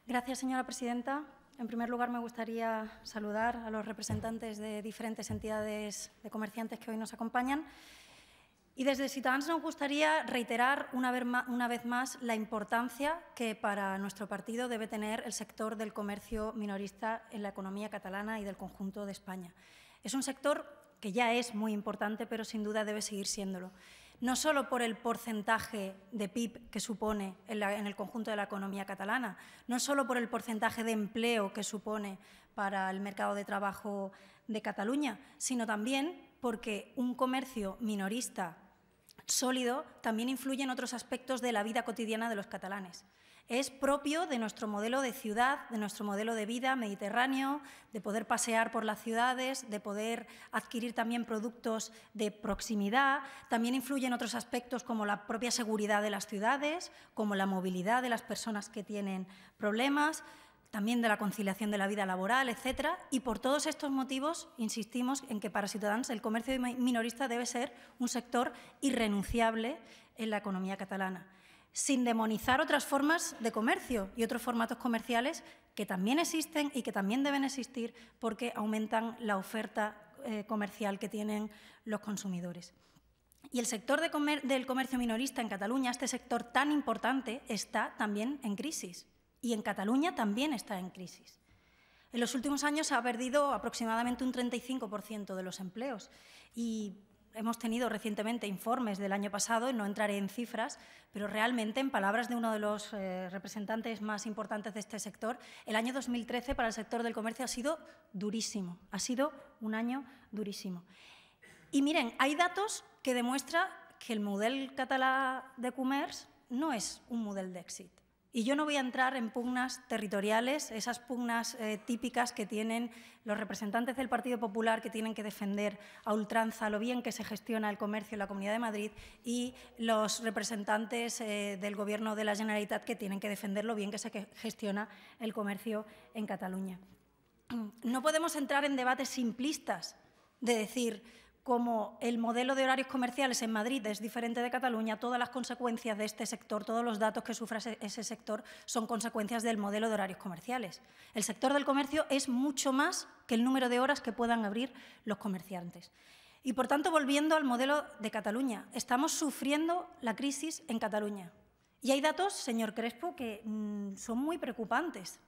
Gracias, señora presidenta. En primer lugar, me gustaría saludar a los representantes de diferentes entidades de comerciantes que hoy nos acompañan. Y desde Ciutadans nos gustaría reiterar una vez más la importancia que para nuestro partido debe tener el sector del comercio minorista en la economía catalana y del conjunto de España. Es un sector que ya es muy importante, pero sin duda debe seguir siéndolo. No solo por el porcentaje de PIB que supone en el conjunto de la economía catalana, no solo por el porcentaje de empleo que supone para el mercado de trabajo de Cataluña, sino también porque un comercio minorista sólido también influye en otros aspectos de la vida cotidiana de los catalanes. Es propio de nuestro modelo de ciudad, de nuestro modelo de vida mediterráneo, de poder pasear por las ciudades, de poder adquirir también productos de proximidad. También influye en otros aspectos como la propia seguridad de las ciudades, como la movilidad de las personas que tienen problemas, también de la conciliación de la vida laboral, etcétera. Y por todos estos motivos insistimos en que para Ciutadans el comercio minorista debe ser un sector irrenunciable en la economía catalana, sin demonizar otras formas de comercio y otros formatos comerciales que también existen y que también deben existir porque aumentan la oferta comercial que tienen los consumidores. Y el sector del comercio minorista en Cataluña, este sector tan importante, está también en crisis. Y en Cataluña también está en crisis. En los últimos años se ha perdido aproximadamente un 35% de los empleos y hemos tenido recientemente informes del año pasado, y no entraré en cifras, pero realmente, en palabras de uno de los representantes más importantes de este sector, el año 2013 para el sector del comercio ha sido durísimo, ha sido un año durísimo. Y miren, hay datos que demuestran que el modelo català de comerç no es un modelo de éxito. Y yo no voy a entrar en pugnas territoriales, esas pugnas típicas que tienen los representantes del Partido Popular, que tienen que defender a ultranza lo bien que se gestiona el comercio en la Comunidad de Madrid, y los representantes del Gobierno de la Generalitat, que tienen que defender lo bien que se gestiona el comercio en Cataluña. No podemos entrar en debates simplistas de decir, como el modelo de horarios comerciales en Madrid es diferente de Cataluña, todas las consecuencias de este sector, todos los datos que sufra ese sector son consecuencias del modelo de horarios comerciales. El sector del comercio es mucho más que el número de horas que puedan abrir los comerciantes. Y, por tanto, volviendo al modelo de Cataluña, estamos sufriendo la crisis en Cataluña. Y hay datos, señor Crespo, que son muy preocupantes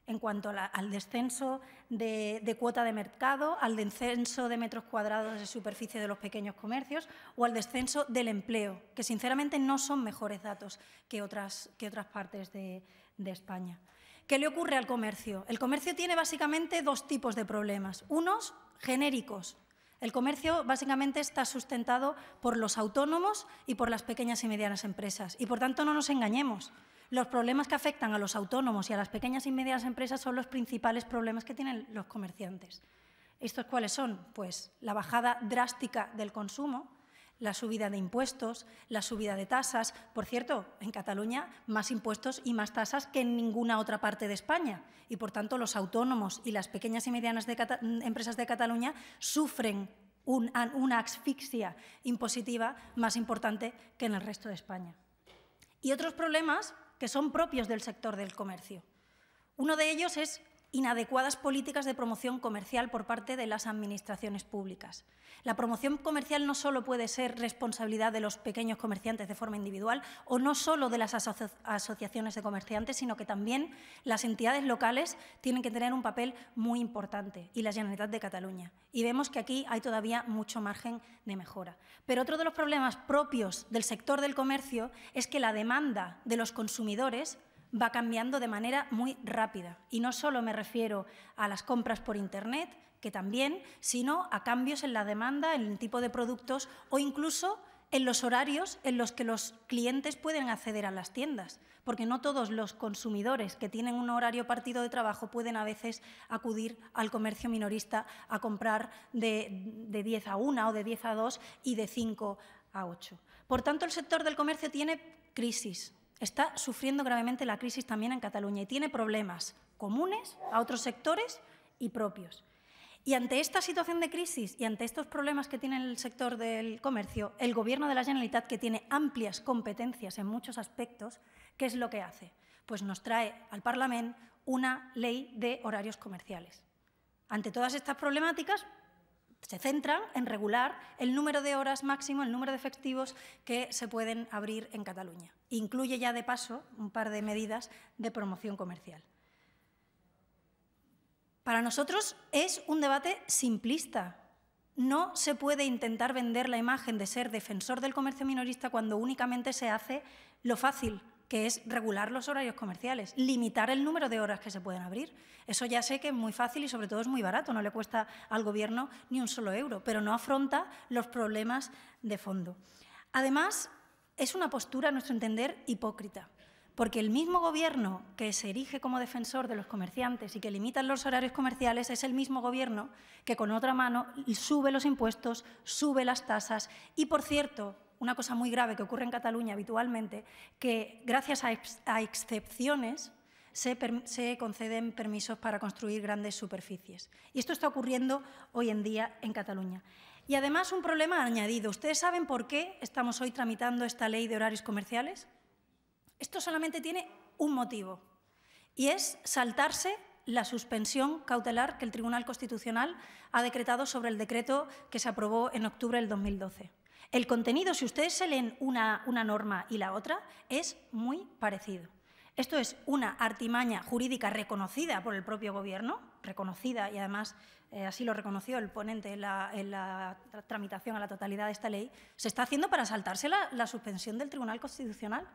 en cuanto al descenso de cuota de mercado, al descenso de metros cuadrados de superficie de los pequeños comercios o al descenso del empleo, que sinceramente no son mejores datos que otras partes de España. ¿Qué le ocurre al comercio? El comercio tiene básicamente dos tipos de problemas. Unos genéricos. El comercio básicamente está sustentado por los autónomos y por las pequeñas y medianas empresas. Y, por tanto, no nos engañemos. Los problemas que afectan a los autónomos y a las pequeñas y medianas empresas son los principales problemas que tienen los comerciantes. ¿Estos cuáles son? Pues la bajada drástica del consumo, la subida de impuestos, la subida de tasas. Por cierto, en Cataluña más impuestos y más tasas que en ninguna otra parte de España. Y, por tanto, los autónomos y las pequeñas y medianas empresas de Cataluña sufren una asfixia impositiva más importante que en el resto de España. Y otros problemas que son propios del sector del comercio. Uno de ellos es inadecuadas políticas de promoción comercial por parte de las administraciones públicas. La promoción comercial no solo puede ser responsabilidad de los pequeños comerciantes de forma individual o no solo de las asociaciones de comerciantes, sino que también las entidades locales tienen que tener un papel muy importante, y la Generalitat de Cataluña. Y vemos que aquí hay todavía mucho margen de mejora. Pero otro de los problemas propios del sector del comercio es que la demanda de los consumidores va cambiando de manera muy rápida. Y no solo me refiero a las compras por Internet, que también, sino a cambios en la demanda, en el tipo de productos o incluso en los horarios en los que los clientes pueden acceder a las tiendas, porque no todos los consumidores que tienen un horario partido de trabajo pueden a veces acudir al comercio minorista a comprar de 10 a 1 o de 10 a 2 y de 5 a 8. Por tanto, el sector del comercio tiene crisis. Está sufriendo gravemente la crisis también en Cataluña y tiene problemas comunes a otros sectores y propios. Y ante esta situación de crisis y ante estos problemas que tiene el sector del comercio, el Gobierno de la Generalitat, que tiene amplias competencias en muchos aspectos, ¿qué es lo que hace? pues nos trae al Parlament una ley de horarios comerciales. Ante todas estas problemáticas, se centran en regular el número de horas máximo, el número de efectivos que se pueden abrir en Cataluña. Incluye ya, de paso, un par de medidas de promoción comercial. Para nosotros es un debate simplista. No se puede intentar vender la imagen de ser defensor del comercio minorista cuando únicamente se hace lo fácil, que es regular los horarios comerciales, limitar el número de horas que se pueden abrir. Eso ya sé que es muy fácil y sobre todo es muy barato, no le cuesta al Gobierno ni un solo euro, pero no afronta los problemas de fondo. Además, es una postura, a nuestro entender, hipócrita, porque el mismo Gobierno que se erige como defensor de los comerciantes y que limita los horarios comerciales es el mismo Gobierno que con otra mano sube los impuestos, sube las tasas y, por cierto, una cosa muy grave que ocurre en Cataluña habitualmente, que gracias a excepciones se conceden permisos para construir grandes superficies. Y esto está ocurriendo hoy en día en Cataluña. Y además un problema añadido. ¿Ustedes saben por qué estamos hoy tramitando esta ley de horarios comerciales? Esto solamente tiene un motivo y es saltarse la suspensión cautelar que el Tribunal Constitucional ha decretado sobre el decreto que se aprobó en octubre del 2012. El contenido, si ustedes se leen una norma y la otra, es muy parecido. Esto es una artimaña jurídica reconocida por el propio Gobierno, reconocida y además así lo reconoció el ponente en la tramitación a la totalidad de esta ley, se está haciendo para saltarse la suspensión del Tribunal Constitucional.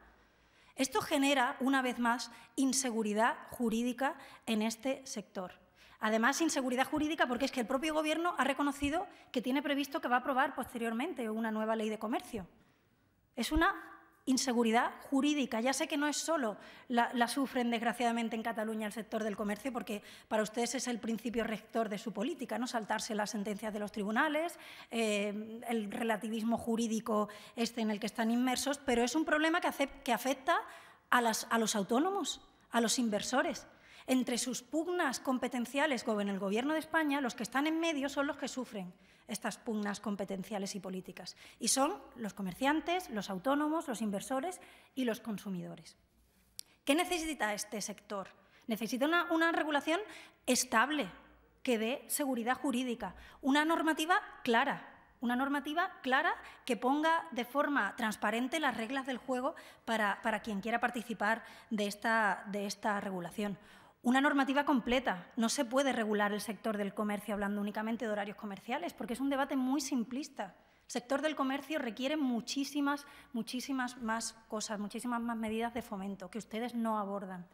Esto genera, una vez más, inseguridad jurídica en este sector. Además, inseguridad jurídica porque es que el propio Gobierno ha reconocido que tiene previsto que va a aprobar posteriormente una nueva ley de comercio. Es una inseguridad jurídica. Ya sé que no es solo la sufren, desgraciadamente, en Cataluña el sector del comercio, porque para ustedes es el principio rector de su política, ¿no? Saltarse las sentencias de los tribunales, el relativismo jurídico en el que están inmersos, pero es un problema que afecta a los autónomos, a los inversores. Entre sus pugnas competenciales con el Gobierno de España, los que están en medio son los que sufren estas pugnas competenciales y políticas. Y son los comerciantes, los autónomos, los inversores y los consumidores. ¿Qué necesita este sector? Necesita una regulación estable, que dé seguridad jurídica, una normativa clara que ponga de forma transparente las reglas del juego para quien quiera participar de esta regulación. Una normativa completa. No se puede regular el sector del comercio hablando únicamente de horarios comerciales, porque es un debate muy simplista. El sector del comercio requiere muchísimas más cosas, muchísimas más medidas de fomento que ustedes no abordan.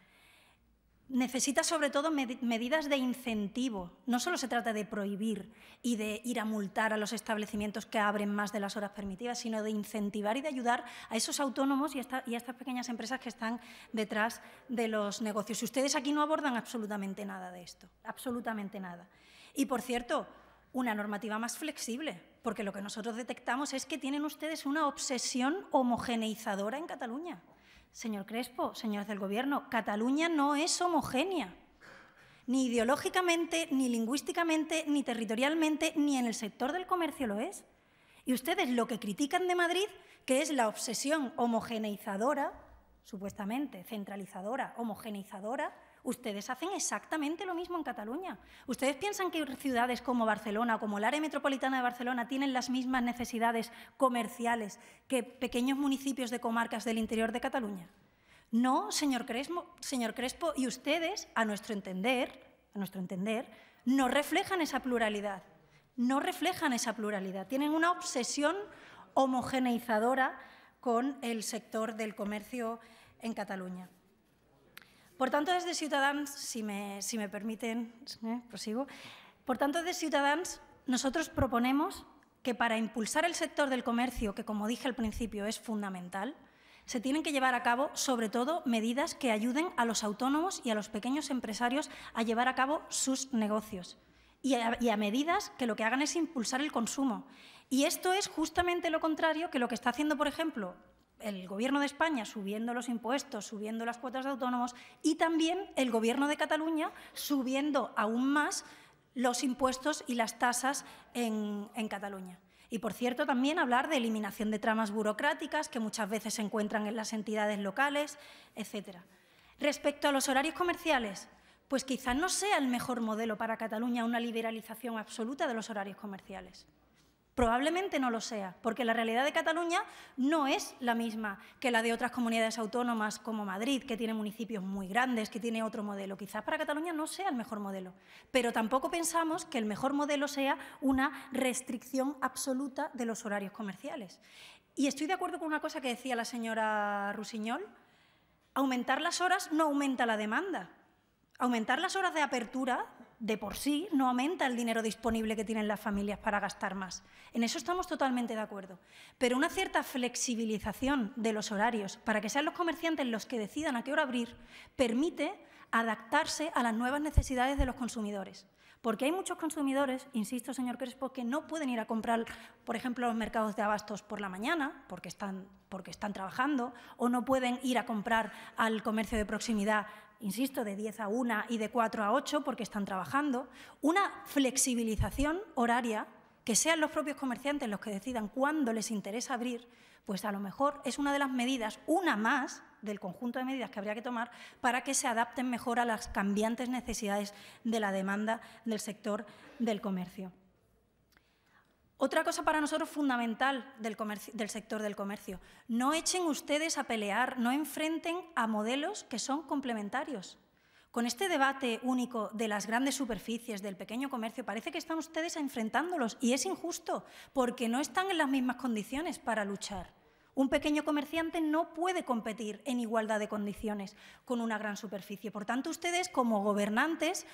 Necesita, sobre todo, medidas de incentivo. No solo se trata de prohibir y de ir a multar a los establecimientos que abren más de las horas permitidas, sino de incentivar y de ayudar a esos autónomos y a estas pequeñas empresas que están detrás de los negocios. Y ustedes aquí no abordan absolutamente nada de esto, absolutamente nada. Y, por cierto, una normativa más flexible, porque lo que nosotros detectamos es que tienen ustedes una obsesión homogeneizadora en Cataluña. Señor Crespo, señores del Gobierno, Cataluña no es homogénea, ni ideológicamente, ni lingüísticamente, ni territorialmente, ni en el sector del comercio lo es. Y ustedes lo que critican de Madrid, que es la obsesión homogeneizadora, supuestamente centralizadora, homogeneizadora, ustedes hacen exactamente lo mismo en Cataluña. ¿Ustedes piensan que ciudades como Barcelona o como el área metropolitana de Barcelona tienen las mismas necesidades comerciales que pequeños municipios de comarcas del interior de Cataluña? No, señor Crespo, y ustedes, a nuestro entender, no reflejan esa pluralidad. No reflejan esa pluralidad. Tienen una obsesión homogeneizadora con el sector del comercio en Cataluña. Por tanto, desde Ciutadans, si me permiten, prosigo. Por tanto, desde Ciutadans, nosotros proponemos que para impulsar el sector del comercio, que como dije al principio es fundamental, se tienen que llevar a cabo, sobre todo, medidas que ayuden a los autónomos y a los pequeños empresarios a llevar a cabo sus negocios y a medidas que lo que hagan es impulsar el consumo. Y esto es justamente lo contrario que lo que está haciendo, por ejemplo, el Gobierno de España subiendo los impuestos, subiendo las cuotas de autónomos y también el Gobierno de Cataluña subiendo aún más los impuestos y las tasas en Cataluña. Y, por cierto, también hablar de eliminación de tramas burocráticas que muchas veces se encuentran en las entidades locales, etcétera. Respecto a los horarios comerciales, pues quizás no sea el mejor modelo para Cataluña una liberalización absoluta de los horarios comerciales. Probablemente no lo sea, porque la realidad de Cataluña no es la misma que la de otras comunidades autónomas como Madrid, que tiene municipios muy grandes, que tiene otro modelo. Quizás para Cataluña no sea el mejor modelo, pero tampoco pensamos que el mejor modelo sea una restricción absoluta de los horarios comerciales. Y estoy de acuerdo con una cosa que decía la señora Rusiñol: aumentar las horas no aumenta la demanda. Aumentar las horas de apertura de por sí no aumenta el dinero disponible que tienen las familias para gastar más. En eso estamos totalmente de acuerdo. Pero una cierta flexibilización de los horarios para que sean los comerciantes los que decidan a qué hora abrir permite adaptarse a las nuevas necesidades de los consumidores. Porque hay muchos consumidores, insisto, señor Crespo, que no pueden ir a comprar, por ejemplo, a los mercados de abastos por la mañana, porque están trabajando, o no pueden ir a comprar al comercio de proximidad, insisto, de 10 a 1 y de 4 a 8 porque están trabajando. Una flexibilización horaria, que sean los propios comerciantes los que decidan cuándo les interesa abrir, pues a lo mejor es una de las medidas, una más del conjunto de medidas que habría que tomar para que se adapten mejor a las cambiantes necesidades de la demanda del sector del comercio. Otra cosa para nosotros fundamental del sector del comercio: no echen ustedes a pelear, no enfrenten a modelos que son complementarios. Con este debate único de las grandes superficies, del pequeño comercio, parece que están ustedes enfrentándolos y es injusto porque no están en las mismas condiciones para luchar. Un pequeño comerciante no puede competir en igualdad de condiciones con una gran superficie. Por tanto, ustedes como gobernantes,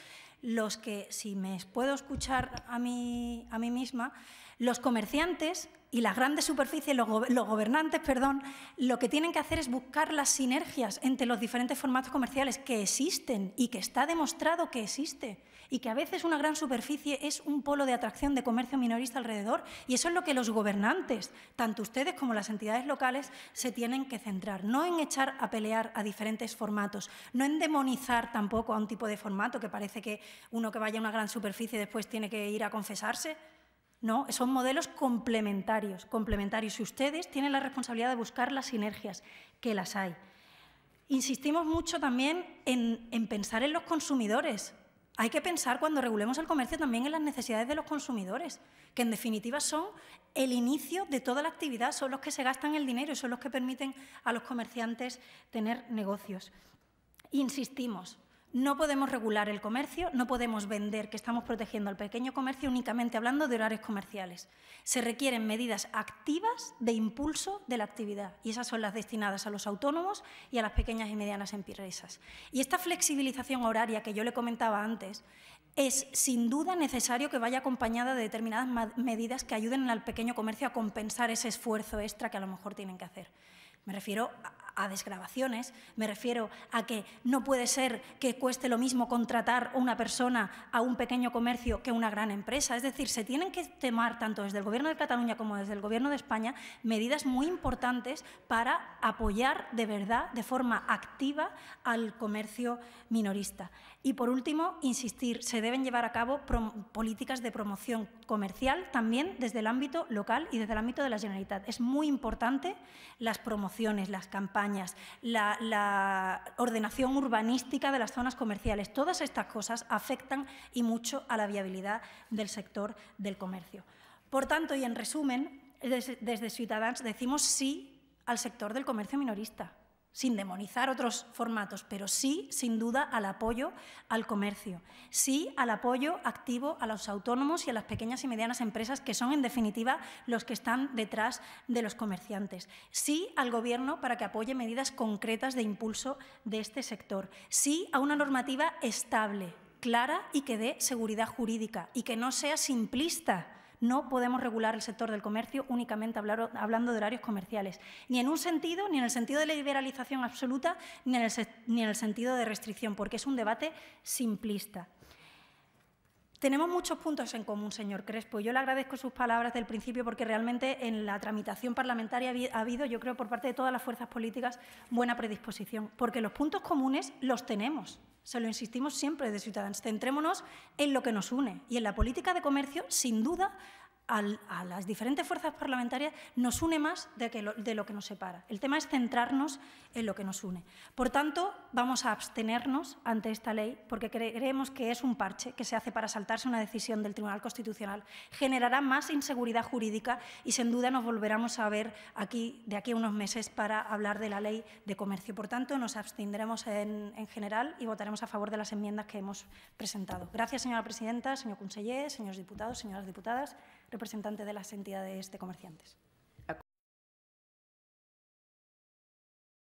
los que, si me puedo escuchar a mí misma, los comerciantes y las grandes superficies, los gobernantes, perdón, lo que tienen que hacer es buscar las sinergias entre los diferentes formatos comerciales que existen y que está demostrado que existe, y que a veces una gran superficie es un polo de atracción de comercio minorista alrededor, y eso es lo que los gobernantes, tanto ustedes como las entidades locales, se tienen que centrar. No en echar a pelear a diferentes formatos, no en demonizar tampoco a un tipo de formato que parece que uno que vaya a una gran superficie después tiene que ir a confesarse. No, son modelos complementarios. Y ustedes tienen la responsabilidad de buscar las sinergias, que las hay. Insistimos mucho también en pensar en los consumidores. Hay que pensar, cuando regulemos el comercio, también en las necesidades de los consumidores, que en definitiva son el inicio de toda la actividad, son los que se gastan el dinero y son los que permiten a los comerciantes tener negocios. Insistimos. No podemos regular el comercio, no podemos vender que estamos protegiendo al pequeño comercio únicamente hablando de horarios comerciales. Se requieren medidas activas de impulso de la actividad y esas son las destinadas a los autónomos y a las pequeñas y medianas empresas. Y esta flexibilización horaria que yo le comentaba antes es sin duda necesario que vaya acompañada de determinadas medidas que ayuden al pequeño comercio a compensar ese esfuerzo extra que a lo mejor tienen que hacer. Me refiero a desgravaciones, me refiero a que no puede ser que cueste lo mismo contratar a una persona a un pequeño comercio que una gran empresa. Es decir, se tienen que tomar, tanto desde el Gobierno de Cataluña como desde el Gobierno de España, medidas muy importantes para apoyar de verdad, de forma activa, al comercio minorista. Y, por último, insistir, se deben llevar a cabo políticas de promoción comercial también desde el ámbito local y desde el ámbito de la Generalitat. Es muy importante las promociones, las campañas, la ordenación urbanística de las zonas comerciales. Todas estas cosas afectan y mucho a la viabilidad del sector del comercio. Por tanto, y en resumen, desde Ciutadans decimos sí al sector del comercio minorista, sin demonizar otros formatos, pero sí, sin duda, al apoyo al comercio, sí al apoyo activo a los autónomos y a las pequeñas y medianas empresas, que son, en definitiva, los que están detrás de los comerciantes, sí al Gobierno para que apoye medidas concretas de impulso de este sector, sí a una normativa estable, clara y que dé seguridad jurídica y que no sea simplista. No podemos regular el sector del comercio únicamente hablando de horarios comerciales, ni en un sentido, ni en el sentido de la liberalización absoluta, ni en el sentido de restricción, porque es un debate simplista. Tenemos muchos puntos en común, señor Crespo. Yo le agradezco sus palabras del principio porque realmente en la tramitación parlamentaria ha habido, yo creo, por parte de todas las fuerzas políticas, buena predisposición, porque los puntos comunes los tenemos. Se lo insistimos siempre de Ciutadans. Centrémonos en lo que nos une y en la política de comercio, sin duda, a las diferentes fuerzas parlamentarias nos une más de lo que nos separa. El tema es centrarnos en lo que nos une. Por tanto, vamos a abstenernos ante esta ley porque creemos que es un parche que se hace para saltarse una decisión del Tribunal Constitucional, generará más inseguridad jurídica y, sin duda, nos volveremos a ver aquí de aquí a unos meses para hablar de la Ley de Comercio. Por tanto, nos abstendremos en general y votaremos a favor de las enmiendas que hemos presentado. Gracias, señora presidenta, señor conseller, señores diputados, señoras diputadas, representantes de las entidades de comerciantes.